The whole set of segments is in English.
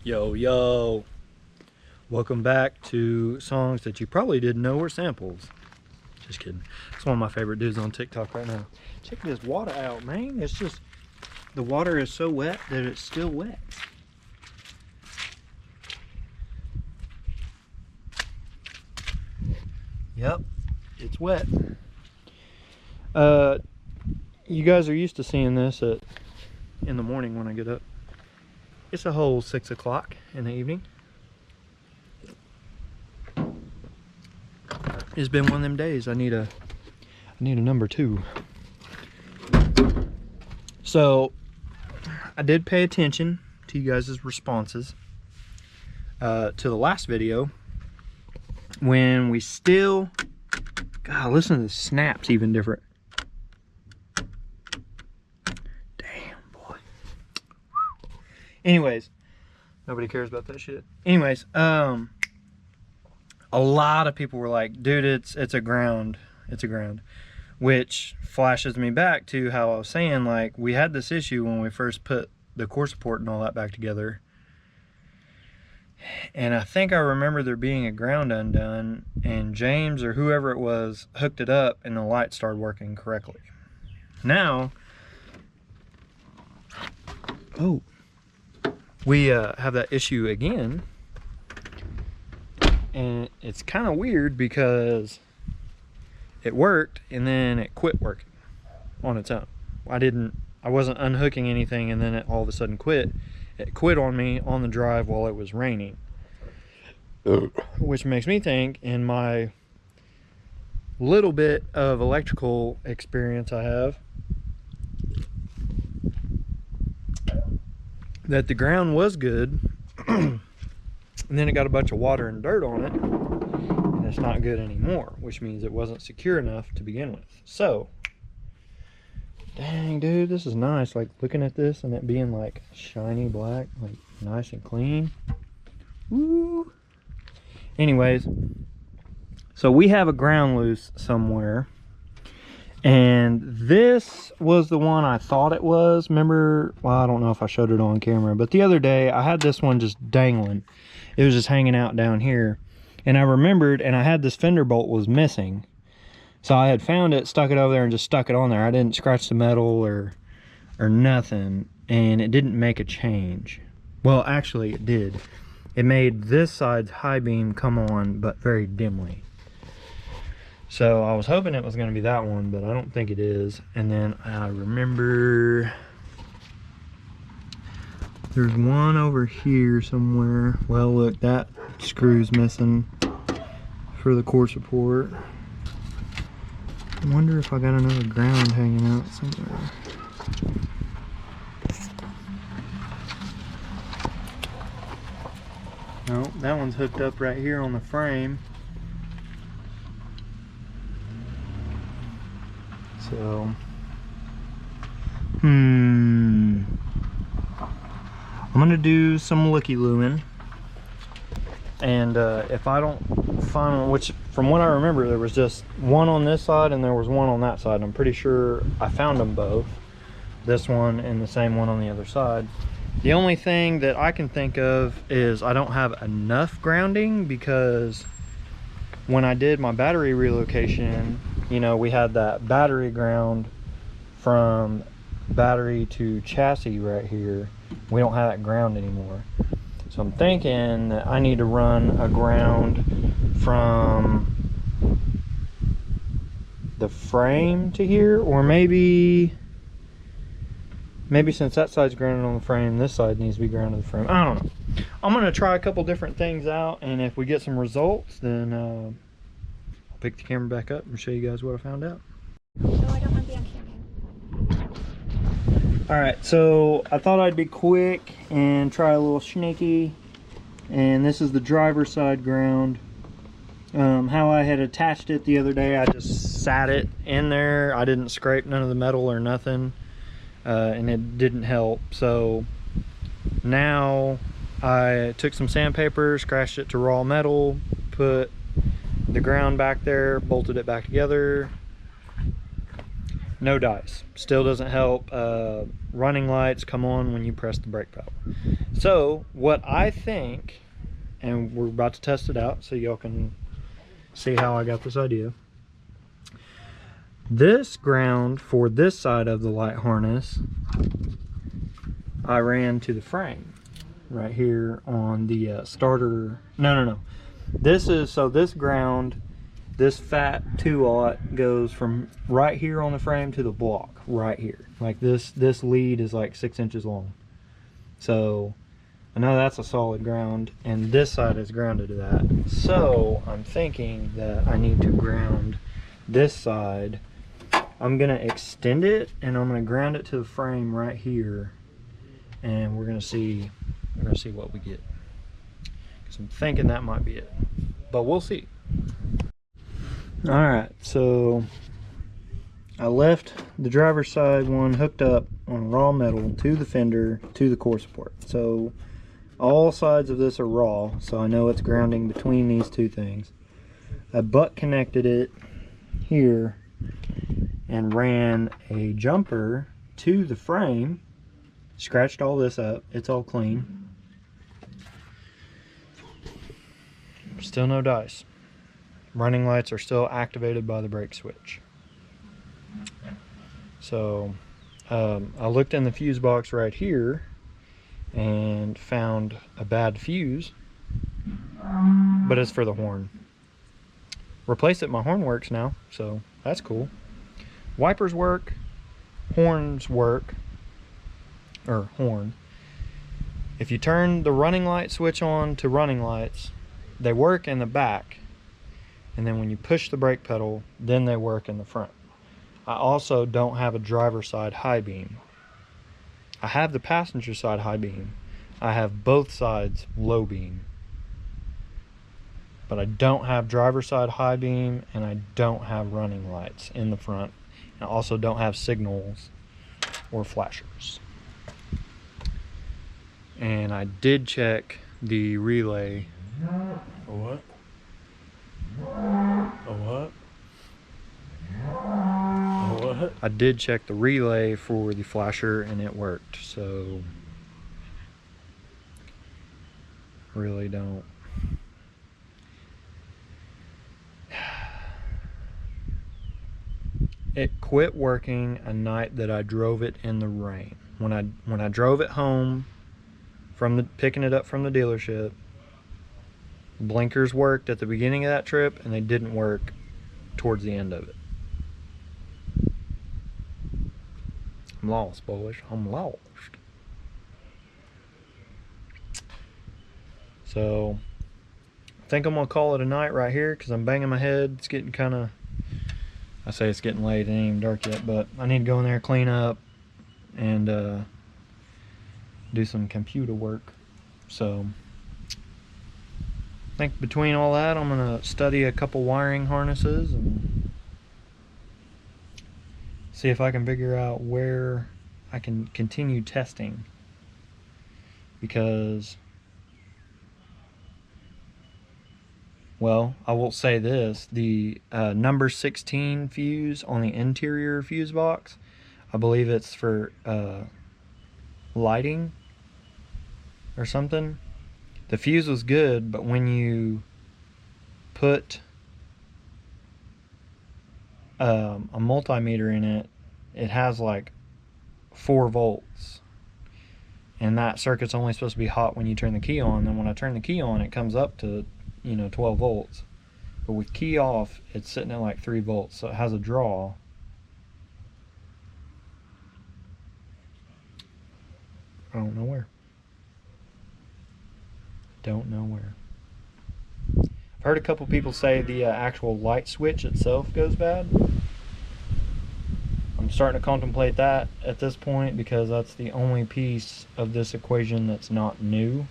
Yo, yo. Welcome back to songs that you probably didn't know were samples. Just kidding. It's one of my favorite dudes on TikTok right now. Check this water out, man. It's just, the water is so wet that it's still wet. Yep, it's wet. You guys are used to seeing this in the morning when I get up. It's a whole 6 o'clock in the evening. It's been one of them days. I need a number 2. So I did pay attention to you guys' responses to the last video when we still, God, listen to the snaps even different. Anyways, nobody cares about that shit. Anyways, a lot of people were like, dude, it's a ground. It's a ground. Which flashes me back to how I was saying, like, we had this issue when we first put the core support and all that back together. And I think I remember there being a ground undone, and James or whoever it was hooked it up and the light started working correctly. Now, oh, we have that issue again, and it's kind of weird because it worked and then it quit working on its own. I wasn't unhooking anything, and then it all of a sudden quit. It quit on me on the drive while it was raining, which makes me think, in my little bit of electrical experience I have, that the ground was good and then it got a bunch of water and dirt on it and it's not good anymore, which means it wasn't secure enough to begin with. So dang, dude, this is nice. Like, looking at this and it being like shiny black, like nice and clean. Woo. Anyways, so we have a ground loose somewhere, and this was the one I thought it was. Remember, well, I don't know if I showed it on camera, but the other day I had this one just dangling. It was just hanging out down here, and I remembered, and I had this fender bolt was missing. So I had found it, stuck it over there, and just stuck it on there. I didn't scratch the metal or nothing, and it didn't make a change. Well, actually it did. It made this side's high beam come on, but very dimly. So I was hoping it was going to be that one, but I don't think it is. And then I remember there's one over here somewhere. Well, look, that screw's missing for the core support. I wonder if I got another ground hanging out somewhere. No, that one's hooked up right here on the frame. So, I'm gonna do some looky lumen, and if I don't find one, which from what I remember there was just one on this side and there was one on that side. I'm pretty sure I found them both, this one and the same one on the other side. The only thing that I can think of is I don't have enough grounding, because when I did my battery relocation, you know, we had that battery ground from battery to chassis right here. We don't have that ground anymore. So I'm thinking that I need to run a ground from the frame to here, or maybe since that side's grounded on the frame, this side needs to be grounded to the frame. I don't know. I'm gonna try a couple different things out, and if we get some results, then I'll pick the camera back up and show you guys what I found out. No, I don't want to be on camera. Alright, so I thought I'd be quick and try a little sneaky. And this is the driver's side ground. How I had attached it the other day, I just sat it in there. I didn't scrape none of the metal or nothing, and it didn't help. So now I took some sandpaper, scratched it to raw metal, put the ground back there, bolted it back together. No dice, still doesn't help. running lights come on when you press the brake pedal. So what I think, and we're about to test it out so y'all can see how I got this idea. This ground for this side of the light harness, I ran to the frame right here on the starter. No. This is, so this ground, this fat 2-aught goes from right here on the frame to the block right here. Like this lead is like 6 inches long. So I know that's a solid ground, and this side is grounded to that. So I'm thinking that I need to ground this side. I'm gonna extend it and I'm gonna ground it to the frame right here, and we're gonna see what we get. Because I'm thinking that might be it, but we'll see. All right, so I left the driver's side one hooked up on raw metal to the fender to the core support. So all sides of this are raw, so I know it's grounding between these two things. I butt connected it here and ran a jumper to the frame, scratched all this up, it's all clean. Still no dice. Running lights are still activated by the brake switch. So I looked in the fuse box right here and found a bad fuse, but it's for the horn. Replaced it, my horn works now, so that's cool. Wipers work, horns work, or horn. If you turn the running light switch on to running lights, they work in the back, and then when you push the brake pedal, then they work in the front. I also don't have a driver side high beam. I have the passenger side high beam. I have both sides low beam. But I don't have driver side high beam, and I don't have running lights in the front. I also don't have signals or flashers. And I did check the relay. A what? A what? A what? I did check the relay for the flasher and it worked, so really don't. It quit working a night that I drove it in the rain. When I drove it home from picking it up from the dealership, blinkers worked at the beginning of that trip and they didn't work towards the end of it. I'm lost, boys. I'm lost. So I think I'm gonna call it a night right here because I'm banging my head. It's getting kind of, I say it's getting late, it ain't even dark yet, but I need to go in there, clean up, and do some computer work. So I think between all that, I'm gonna study a couple wiring harnesses and see if I can figure out where I can continue testing, because, well, I will say this, the number 16 fuse on the interior fuse box, I believe it's for lighting or something. The fuse was good, but when you put a multimeter in it, it has like 4 volts. And that circuit's only supposed to be hot when you turn the key on. And when I turn the key on, it comes up to, 12 volts. But with key off, it's sitting at like 3 volts. So it has a draw. I don't know where. Don't know where. I've heard a couple people say the actual light switch itself goes bad. I'm starting to contemplate that at this point because that's the only piece of this equation that's not new.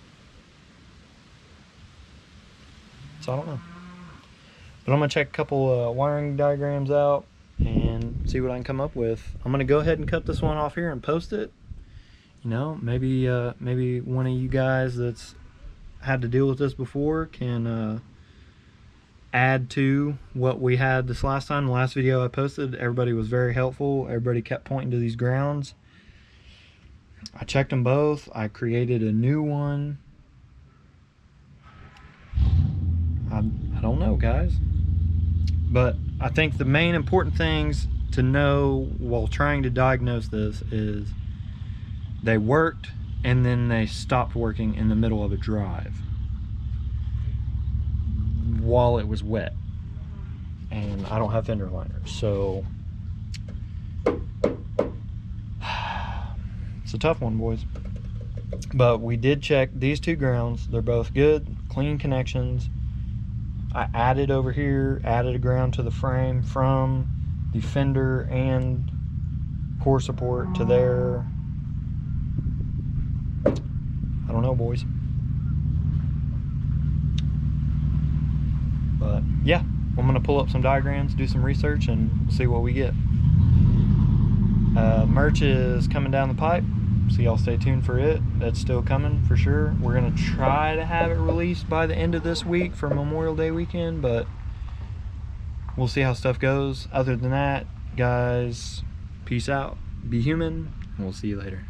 So I don't know. But I'm going to check a couple wiring diagrams out and see what I can come up with. I'm going to go ahead and cut this one off here and post it. Maybe one of you guys that's had to deal with this before can add to what we had this last time. The last video I posted, everybody was very helpful. Everybody kept pointing to these grounds. I checked them both. I created a new one. I don't know, guys. But I think the main important things to know while trying to diagnose this is they worked and then they stopped working in the middle of a drive while it was wet. And I don't have fender liners, so it's a tough one, boys. But we did check these two grounds. They're both good, clean connections. I added over here, added a ground to the frame from the fender and core support to there. I don't know, boys. But yeah, I'm gonna pull up some diagrams, do some research, and we'll see what we get. Merch is coming down the pipe, so y'all stay tuned for it. That's still coming for sure. We're gonna try to have it released by the end of this week for Memorial Day weekend, but we'll see how stuff goes. Other than that, guys, peace out, be human, and we'll see you later.